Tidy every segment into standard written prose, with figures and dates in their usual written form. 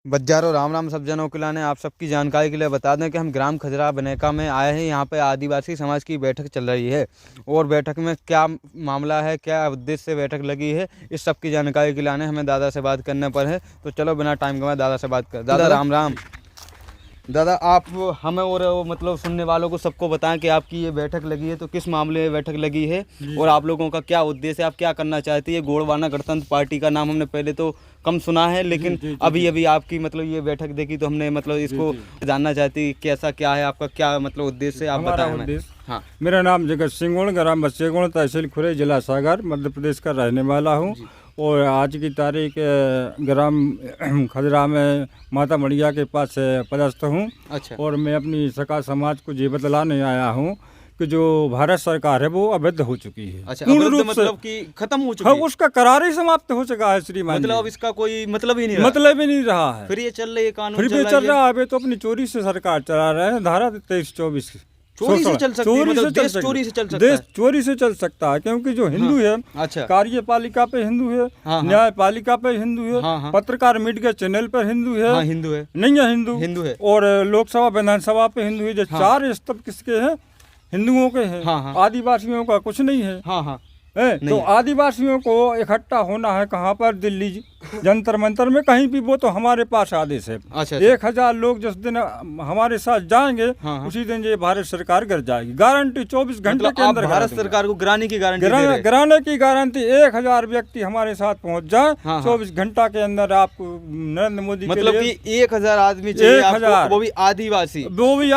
बज्जारो राम राम सब जनों के लाने आप सबकी जानकारी के लिए बता दें कि हम ग्राम खजरा बनेका में आए हैं। यहाँ पे आदिवासी समाज की बैठक चल रही है और बैठक में क्या मामला है, क्या उद्देश्य से बैठक लगी है, इस सब की जानकारी के लाने हमें दादा से बात करने पर है। तो चलो बिना टाइम गवाए दादा से बात कर। दादा राम राम। दादा आप हमें और मतलब सुनने वालों को सबको बताएं कि आपकी ये बैठक लगी है तो किस मामले में बैठक लगी है और आप लोगों का क्या उद्देश्य है, आप क्या करना चाहते हैं। गोंडवाना गणतंत्र पार्टी का नाम हमने पहले तो कम सुना है, लेकिन अभी अभी आपकी मतलब ये बैठक देखी तो हमने मतलब इसको जानना चाहती कैसा क्या है, आपका क्या मतलब उद्देश्य है, आप बताएं हमें। हाँ, मेरा नाम जगत सिंह गोंड, ग्राम बच्चेगोंड, तहसील खुरे, जिला सागर, मध्य प्रदेश का रहने वाला हूँ। और आज की तारीख ग्राम खजरा में माता मड़िया के पास पदस्थ हूँ। अच्छा। और मैं अपनी सका समाज को ये बतलाने आया हूँ कि जो भारत सरकार है वो अवैध हो चुकी है। अच्छा, पूर्ण रूप मतलब कि खत्म हो चुकी है। उसका करार ही समाप्त हो चुका है श्रीमान। मतलब अब इसका कोई मतलब ही नहीं रहा है। फिर ये चल रही है कानून, फिर भी चल रहा है। तो अपनी चोरी से सरकार चला रहे हैं। धारा 23-24 चोरी से चल सकती है, मतलब देश चोरी से चल सकता है। देश चोरी से चल सकता है क्योंकि जो हिंदू है, अच्छा, कार्यपालिका पे हिंदू है, न्यायपालिका पे हिंदू है, पत्रकार मीडिया चैनल पर हिंदू है, हिंदू है, नहीं है हिंदू है, और लोकसभा विधानसभा पे हिंदू है। जो चार स्तंभ किसके हैं? हिंदुओं के हैं। आदिवासियों का कुछ नहीं है। तो आदिवासियों को इकट्ठा होना है कहाँ पर? दिल्ली जंतर मंतर में, कहीं भी। वो तो हमारे पास आदेश है। अच्छा। 1000 लोग जिस दिन हमारे साथ जाएंगे उसी दिन ये भारत सरकार गिर जाएगी। गारंटी 24 घंटे के अंदर। भारत सरकार को गिराने की गारंटी, गिराने की गारंटी। 1000 व्यक्ति हमारे साथ पहुंच जाए 24 घंटा के अंदर। आपको नरेंद्र मोदी मतलब कि 1000 आदमी चाहिए, 1000, वो भी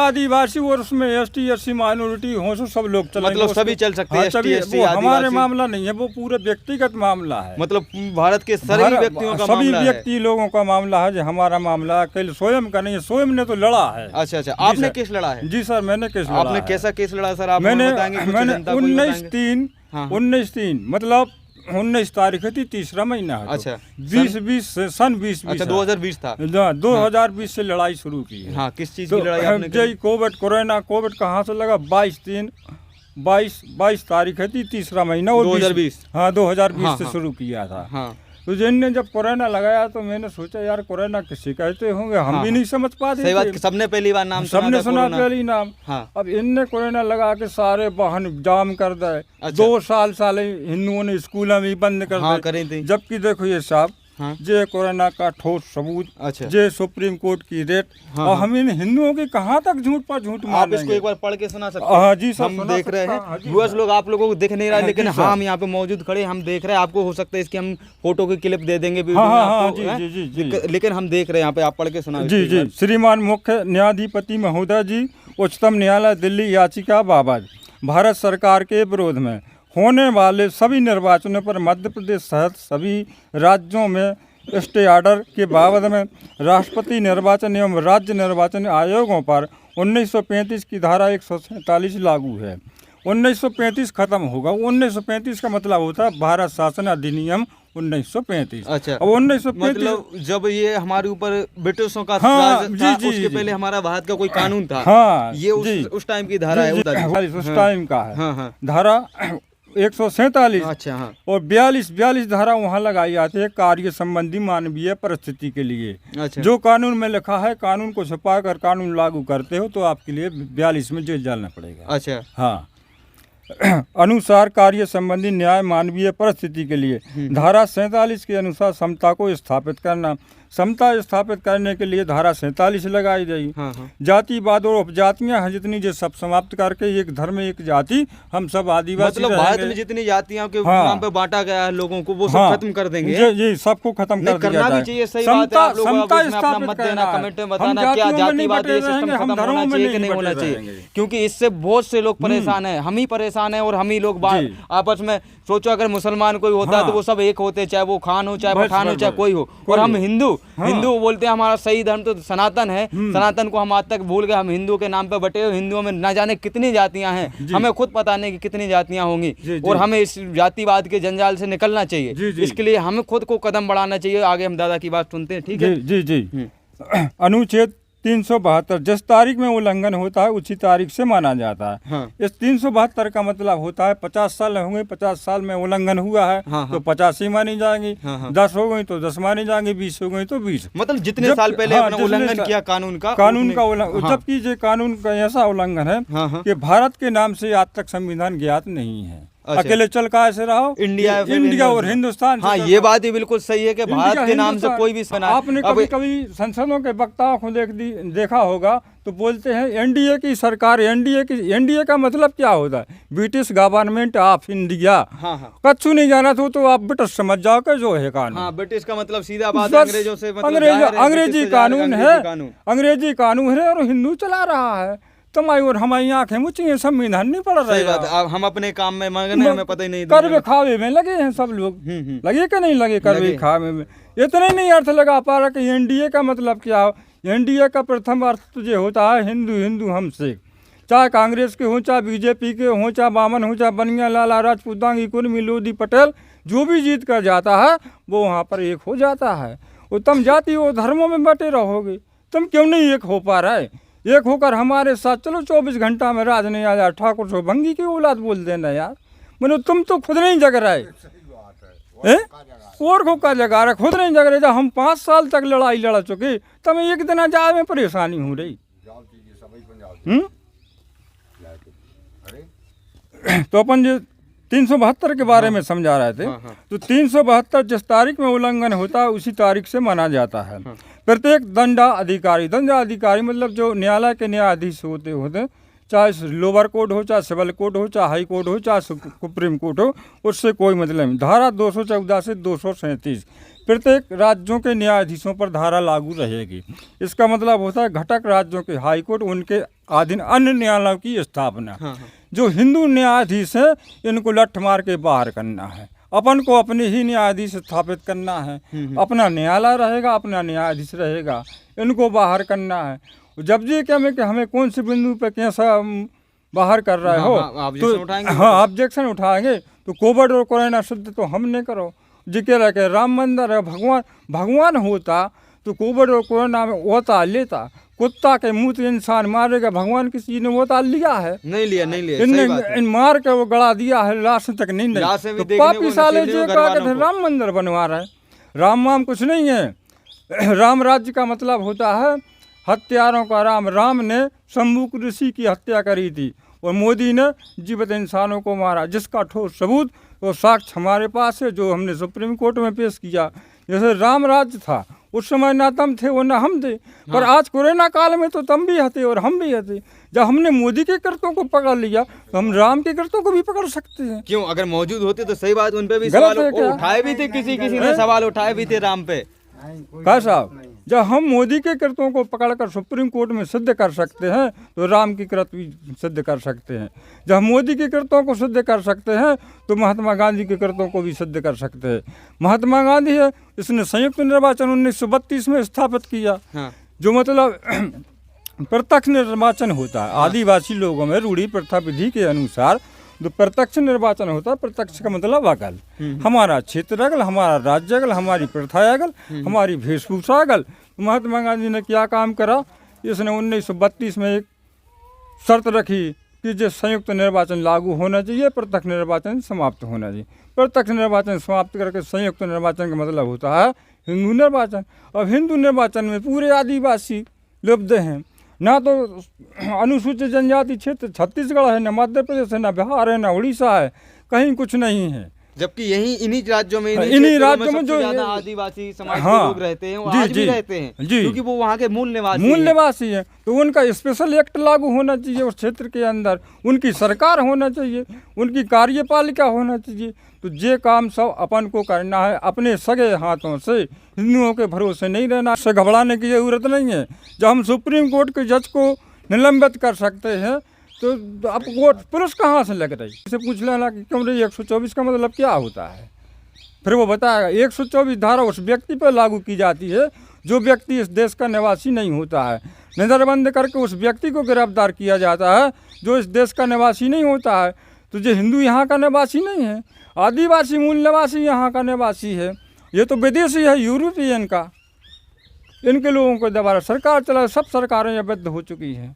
आदिवासी, और उसमें ST SC माइनॉरिटी हो, सब लोग चलेंगे, मतलब सभी चल सकते हैं। हमारे मामला नहीं है, वो पूरे व्यक्तिगत मामला है। मतलब भारत के सभी व्यक्ति लोगों का मामला है। जो हमारा मामला कल स्वयं का नहीं है, स्वयं ने तो लड़ा है। अच्छा अच्छा, आपने केस लड़ा है? जी सर, मैंने केस लड़ा। आपने कैसा केस लड़ा सर? आप मैंने बताएंगे? 19/3 मतलब 19 तारीख थी, तीसरा महीना। अच्छा, 2020 सन 2020। अच्छा, 2020 था। 2020 से लड़ाई शुरू की है। हाँ, किस चीज की लड़ाई आपने? कोविड कहाँ से लगा? 22 तारीख थी, तीसरा महीना, और 2020। हाँ, 2020 से शुरू किया था। हाँ। तो जिनने जब कोरोना लगाया तो मैंने सोचा यार कोरोना किसे कहते होंगे, हम भी नहीं समझ पाते। सही बात, सबने पहली बार नाम सबने सुना पहली नाम। अब इनने कोरोना लगा के सारे वाहन जाम कर दिए। 2 साल हिंदुओं ने स्कूल में बंद कर दी। जबकि देखो ये साहब, जे कोरोना का ठोस सबूत, जे सुप्रीम कोर्ट की रेट, और हम इन हिंदुओं की कहाँ तक झूठ पर झूठ मारेंगे? आप इसको एक बार पढ़ के सुना सकते हैं? जी सर, हम देख रहे हैं। व्यूअर्स लोग आप लोगों को दिख नहीं रहा, लेकिन हम यहाँ पे मौजूद खड़े, हम देख रहे हैं। आपको हो सकता है इसकी हम फोटो की क्लिप दे देंगे, लेकिन हम देख रहे हैं यहाँ पे, आप पढ़ के सुना। जी। श्रीमान मुख्य न्यायाधिपति महोदय जी, उच्चतम न्यायालय दिल्ली, याचिका बाबत भारत सरकार के विरोध में होने वाले सभी निर्वाचनों पर मध्य प्रदेश सहित सभी राज्यों में स्टे ऑर्डर के बाबत में राष्ट्रपति निर्वाचन एवं राज्य निर्वाचन आयोगों पर 1935 की धारा 147 लागू है। 1935 खत्म होगा। 1935 का मतलब होता है भारत शासन अधिनियम 1935। अच्छा, अब 1935 मतलब जब ये हमारे ऊपर ब्रिटिशों का राज था, उसके पहले हमारा भारत का कोई कानून था। ये उस टाइम की धारा है, उस टाइम का है। धारा 147। अच्छा, हाँ। और 42 धारा वहाँ लगाई जाती है कार्य संबंधी मानवीय परिस्थिति के लिए। अच्छा। जो कानून में लिखा है, कानून को छुपा कर कानून लागू करते हो तो आपके लिए 42 में जेल जाना पड़ेगा। अच्छा, हाँ। अनुसार कार्य संबंधी न्याय मानवीय परिस्थिति के लिए धारा 47 के अनुसार समता को स्थापित करना। समता स्थापित करने के लिए धारा 47 लगाई गई। जातिवाद और उपजातियां हैं जितनी, जो सब समाप्त करके एक धर्म एक जाति, हम सब आदिवासी। मतलब भारत में जितनी जातियां के नाम पे बांटा गया है लोगों को, वो सब खत्म कर देंगे। ये सबको खत्म कर दिया जाए। चाहिए, सही बात है। आप लोग अपना मत देना, कमेंट में बताना क्या जातिवाद ये सिस्टम खत्म होना चाहिए कि नहीं होना चाहिए, क्योंकि इससे बहुत से लोग परेशान हैं। हम ही परेशान हैं और हम ही लोग आपस में। सोचो अगर मुसलमान कोई होता है तो वो सब एक होते, चाहे वो खान हो, चाहे पठान हो, चाहे कोई हो। और हम हिंदू बोलते हैं हमारा सही धर्म तो सनातन है। सनातन को हम आज तक भूल गए। हम हिंदू के नाम पे बटे हुए। हिंदुओं में न जाने कितनी जातियां हैं, हमें खुद पता नहीं कि कितनी जातियां होंगी। और हमें इस जातिवाद के जंजाल से निकलना चाहिए। इसके लिए हमें खुद को कदम बढ़ाना चाहिए। आगे हम दादा की बात सुनते हैं, ठीक है? जी। अनुच्छेद 372 जिस तारीख में उल्लंघन होता है उसी तारीख से माना जाता है। हाँ। इस 372 का मतलब होता है 50 साल होंगे, 50 साल में उल्लंघन हुआ है हाँ, तो 50 ही मानी जाएंगी, हाँ, हाँ। 10 हो गई तो 10 मानी जाएंगी, 20 हो गई तो 20। मतलब जितने साल पहले हाँ, आपने उल्लंघन किया कानून का उल्लंघन, हाँ। जबकि ये कानून का ऐसा उल्लंघन है हाँ, हाँ। कि भारत के नाम से आज तक संविधान ज्ञात नहीं है। अच्छा। अकेले चल कहाँ से रहो, इंडिया और हिंदुस्तान से हाँ, ये बात ही बिल्कुल सही है कि भारत के नाम से कोई भी आपने कभी कभी संसदों के वक्ताओं को देखा होगा तो बोलते हैं एनडीए की सरकार, एनडीए का मतलब क्या होता है? British government of India. हाँ, हाँ। कच्छु नहीं जाना तो आप ब्रिटिश समझ जाओ कि जो है कानून। हाँ, ब्रिटिश का मतलब सीधा बात है, अंग्रेजों से मतलब अंग्रेजी कानून है, अंग्रेजी कानून है और हिंदू चला रहा है। तुम्हारी और हमारी आंखें मुझी हैं, संविधान नहीं पढ़ रहे। बात है, हम अपने काम में मगन हैं, हमें पता ही नहीं। करवे खावे में लगे हैं सब लोग, लगे कि नहीं लगे करवे खावे में? इतना ही नहीं अर्थ लगा पा रहा कि एनडीए का मतलब क्या हो। एनडीए का प्रथम अर्थ तुझे होता है हिंदू हिंदू हम सिख। चाहे कांग्रेस के हों, चाहे बीजेपी के हों, चाहे बामन हों, चाहे बनिया लाला राजपूत दांगी कुर्मी लोधी पटेल, जो भी जीत कर जाता है वो वहाँ पर एक हो जाता है। और तुम जाति और धर्मों में बटे रहोगे, तुम क्यों नहीं एक हो पा रहे? एक होकर हमारे साथ चलो 24 घंटा में राज नहीं आ जाए, ठाकुर सो भंगी की औलाद बोल देना यार। मतलब तुम तो खुद नहीं जग रहे और को का जगा रहे, खुद नहीं जग रहे। जब हम 5 साल तक लड़ाई लड़ चुके तब एक दिन जाए में परेशानी हो रही। तो अपन जो 372 के बारे में समझा रहे थे, तो 372 जिस तारीख में उल्लंघन होता है उसी तारीख से माना जाता है। प्रत्येक दंडाधिकारी मतलब जो न्यायालय के न्यायाधीश होते चाहे लोअर कोर्ट हो, चाहे सिविल कोर्ट हो, चाहे हाई कोर्ट हो, चाहे सुप्रीम कोर्ट हो, उससे कोई मतलब नहीं। धारा 214 से 237 प्रत्येक राज्यों के न्यायाधीशों पर धारा लागू रहेगी। इसका मतलब होता है घटक राज्यों के हाई कोर्ट, उनके अधीन अन्य न्यायालयों की स्थापना। जो हिंदू न्यायाधीश हैं इनको लठ मार के बाहर करना है, अपन को अपने ही न्यायाधीश स्थापित करना है। अपना न्यायालय रहेगा, अपना न्यायाधीश रहेगा, इनको बाहर करना है। जब जी क्या में कि हमें कौन से बिंदु पे कैसा बाहर कर रहे हो तो हाँ ऑब्जेक्शन उठाएंगे। तो कोविड और कोरोना शुद्ध तो हम नहीं करो जी के रखे राम मंदिर है, भगवान होता तो कोविड और कोरोना में होता लेता। कुत्ता के मुंह से इंसान मारेगा, भगवान किसी ने वो लिया है? नहीं लिया। इन मार के वो गड़ा दिया है, लाश तक नहीं तो पापी साले जो राम मंदिर बनवा रहे। राम कुछ नहीं है। राम राज्य का मतलब होता है हत्यारों का राम। राम ने शंभू ऋषि की हत्या करी थी और मोदी ने जीवित इंसानों को मारा, जिसका ठोस सबूत और साक्ष्य हमारे पास है, जो हमने सुप्रीम कोर्ट में पेश किया। जैसे राम राज्य था उस समय ना तुम थे वो ना हम थे, पर आज कोरोना काल में तो तुम भी हते और हम भी हते। जब हमने मोदी के कृत्यों को पकड़ लिया तो हम राम के कृत्यों को भी पकड़ सकते हैं। क्यों? अगर मौजूद होते तो सही बात, उन पे भी सवाल उठाए भी थे, किसी ने सवाल उठाए भी थे राम पे। कहा साहब, जब हम मोदी के कृत्यों को पकड़कर सुप्रीम कोर्ट में सिद्ध कर सकते हैं तो राम की कृत्य भी सिद्ध कर सकते हैं। जब मोदी के कृत्यों को सिद्ध कर सकते हैं तो महात्मा गांधी के कृत्यों को भी सिद्ध कर सकते हैं। महात्मा गांधी है, इसने संयुक्त निर्वाचन 1932 में स्थापित किया। जो मतलब प्रत्यक्ष निर्वाचन होता है आदिवासी लोगों में रूढ़ी प्रथा विधि के अनुसार। जो प्रत्यक्ष निर्वाचन होता है, प्रत्यक्ष का मतलब अगल, हमारा क्षेत्र अगल, हमारा राज्य अगल, हमारी प्रथा अगल, हमारी वेशभूषा अगल। महात्मा गांधी ने क्या काम करा, इसने 1932 में एक शर्त रखी कि जो संयुक्त निर्वाचन लागू होना चाहिए, प्रत्यक्ष निर्वाचन समाप्त होना चाहिए। प्रत्यक्ष निर्वाचन समाप्त करके संयुक्त निर्वाचन का मतलब होता है हिंदू निर्वाचन। अब हिंदू निर्वाचन में पूरे आदिवासी लुप्त हैं, ना तो अनुसूचित जनजाति क्षेत्र छत्तीसगढ़ है, ना मध्य प्रदेश है, ना बिहार है, ना उड़ीसा है, कहीं कुछ नहीं है। जबकि इन्हीं राज्यों में जो आदिवासी समाज के लोग रहते हैं, वो आज भी रहते हैं, क्योंकि वो वहाँ के मूल निवासी हैं। तो उनका स्पेशल एक्ट लागू होना चाहिए उस क्षेत्र के अंदर, उनकी सरकार होना चाहिए, उनकी कार्यपालिका होना चाहिए। तो ये काम सब अपन को करना है अपने सगे हाथों से, हिंदुओं के भरोसे नहीं रहना। इससे घबराने की जरूरत नहीं है। जब हम सुप्रीम कोर्ट के जज को निलंबित कर सकते हैं तो अब कोर्ट पुलिस कहाँ से लग रही? इसे पूछ लेना कि क्यों रही 124 का मतलब क्या होता है, फिर वो बताएगा। 124 धारा उस व्यक्ति पर लागू की जाती है जो व्यक्ति इस देश का निवासी नहीं होता है। नज़रबंद करके उस व्यक्ति को गिरफ्तार किया जाता है जो इस देश का निवासी नहीं होता है। तो जो हिंदू यहाँ का निवासी नहीं है, आदिवासी मूल निवासी यहाँ का निवासी है, ये तो विदेशी है यूरोपियन का। इनके लोगों को दोबारा सरकार चला, सब सरकारें अवैध हो चुकी हैं।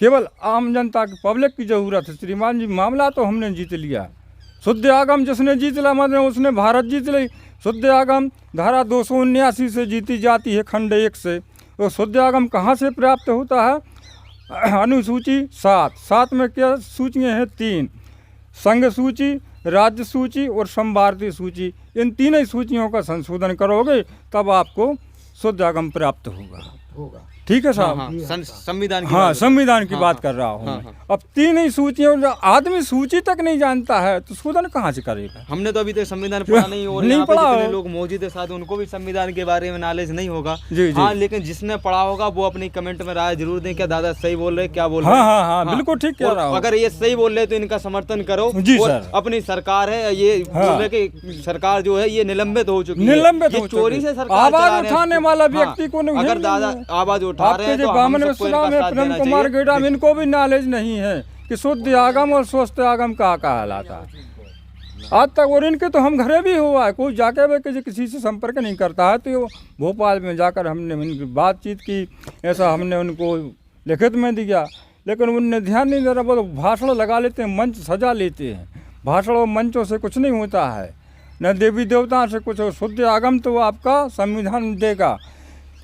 केवल आम जनता की पब्लिक की ज़रूरत है। श्रीमान जी, मामला तो हमने जीत लिया। शुद्ध आगम जिसने जीत लिया मतलब उसने भारत जीत ली। शुद्ध आगम धारा 279 से जीती जाती है, खंड 1 से। तो शुद्ध आगम कहाँ से प्राप्त होता है? अनुसूची 7 में क्या सूचियाँ हैं? 3, संघ सूची, राज्य सूची और संभारतीय सूची। इन तीनों ही सूचियों का संशोधन करोगे तब आपको शुद्ध आगम प्राप्त होगा। ठीक है साहब? संविधान की हाँ, बात संविधान की बात कर रहा हूँ मैं। अब तीन ही सूचियों, जो आदमी सूची तक नहीं जानता है तो शोधन कहाँ से करेगा? हमने तो अभी तक संविधान पढ़ा नहीं, और नहीं यहाँ पे पढ़ा जितने हो। लोग मौजूद है साथ उनको भी संविधान के बारे में नॉलेज नहीं होगा। जी, जी। हाँ, लेकिन जिसने पढ़ा होगा वो अपनी कमेंट में राय जरूर दें, क्या दादा सही बोल रहे, क्या बोल रहे हाँ हैं। हाँ हाँ, बिल्कुल ठीक कह और रहा हूँ। अगर ये सही बोल रहे तो इनका समर्थन करो। जी और सर। अपनी सरकार है, ये बोल रहे कि सरकार जो है ये निलंबित हो चुकी है। निलंबित ये हो चोरी चुकी से है। सरकार आवाज चला रहे हैं। उठाने वाला हाँ, व्यक्ति को नहीं अगर है। दादा आवाज उठा रहे आपके हैं जो तो हम बामन सबको इनका में साथ प्रेम देना कुमार चाहिए। गेड़ा, इनको भी नॉलेज नहीं है कि शुद्ध आगम और स्वस्थ आगम का कहलाता है आज तक। और इनके तो हम घरे भी हुआ है, कोई जाके वे किसी से संपर्क नहीं करता है। तो भोपाल में जाकर हमने उनकी बातचीत की, ऐसा हमने उनको लिखित में दिया, लेकिन उनने ध्यान नहीं दे रहा। वो भाषण लगा लेते हैं, मंच सजा लेते हैं। भाषण और मंचों से कुछ नहीं होता है, न देवी देवता से कुछ। शुद्ध आगम तो आपका संविधान देगा,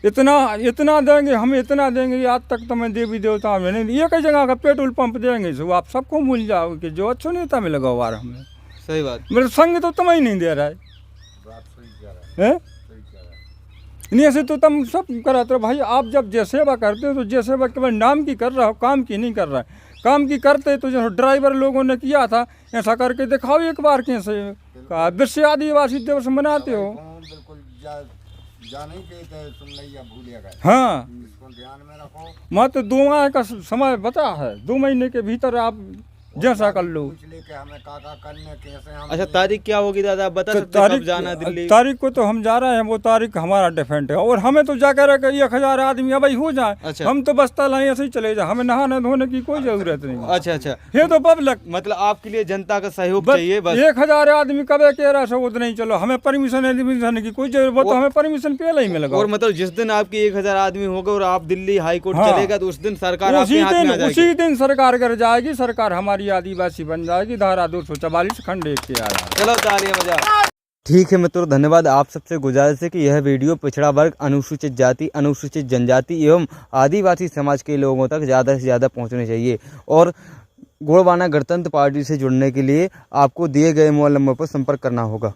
इतना देंगे, हम इतना देंगे। आज तक तो मैं देवी देवता में नहीं, एक ही जगह का पेट्रोल पंप देंगे, सो आप सबको भूल जाओगे कि जो अच्छो नेता में लगा हुआ है हमें। सही बात। मेरे संग तो तुम ही नहीं दे रहा है। नहीं, ऐसे तो तुम सब कराते हो भाई। आप जब जय सेवा करते हो तो जय सेवा केवल नाम की कर रहा हो, काम की नहीं कर रहा है। काम की करते तो जो ड्राइवर लोगों ने किया था, ऐसा करके दिखाओ एक बार कैसे विश्व आदिवासी दिवस मनाते हो। हाँ, मत 2 माह का समय बता है, 2 महीने के भीतर आप जैसा कर लो। अच्छा, तारीख क्या होगी दादा, आप बता सकते हैं कब जाना दिल्ली? तारीख को तो हम जा रहे हैं, वो तारीख हमारा डिफरेंट है। और हमें तो जाकर 1000 आदमी अब हो जाए। अच्छा। हम तो बस्ता लाए ऐसे ही चले जाए, हमें नहाने धोने की कोई जरूरत नहीं। अच्छा अच्छा, ये तो पब्लिक, मतलब आपके लिए जनता का सहयोग चाहिए बस। 1000 आदमी कब कह रहा है उतना ही चलो, हमें परमिशन की कोई जरूरत, तो हमें परमिशन पहले ही मिलेगा। और मतलब जिस दिन आपके 1000 आदमी होगा और आप दिल्ली हाई कोर्ट चलेगा तो उस दिन सरकार आपके हाथ में आ जाएगी। उसी दिन सरकार कर जाएगी, सरकार हमारी आदिवासी बन जाएगी। धारा 244 खंड 1 के आया। चलो तालियां बजाओ। ठीक है मित्रों, धन्यवाद। आप सबसे गुजारिश है कि यह वीडियो पिछड़ा वर्ग, अनुसूचित जाति, अनुसूचित जनजाति एवं आदिवासी समाज के लोगों तक ज़्यादा से ज़्यादा पहुंचनी चाहिए। और गोंडवाना गणतंत्र पार्टी से जुड़ने के लिए आपको दिए गए मोबाइल नंबर पर संपर्क करना होगा।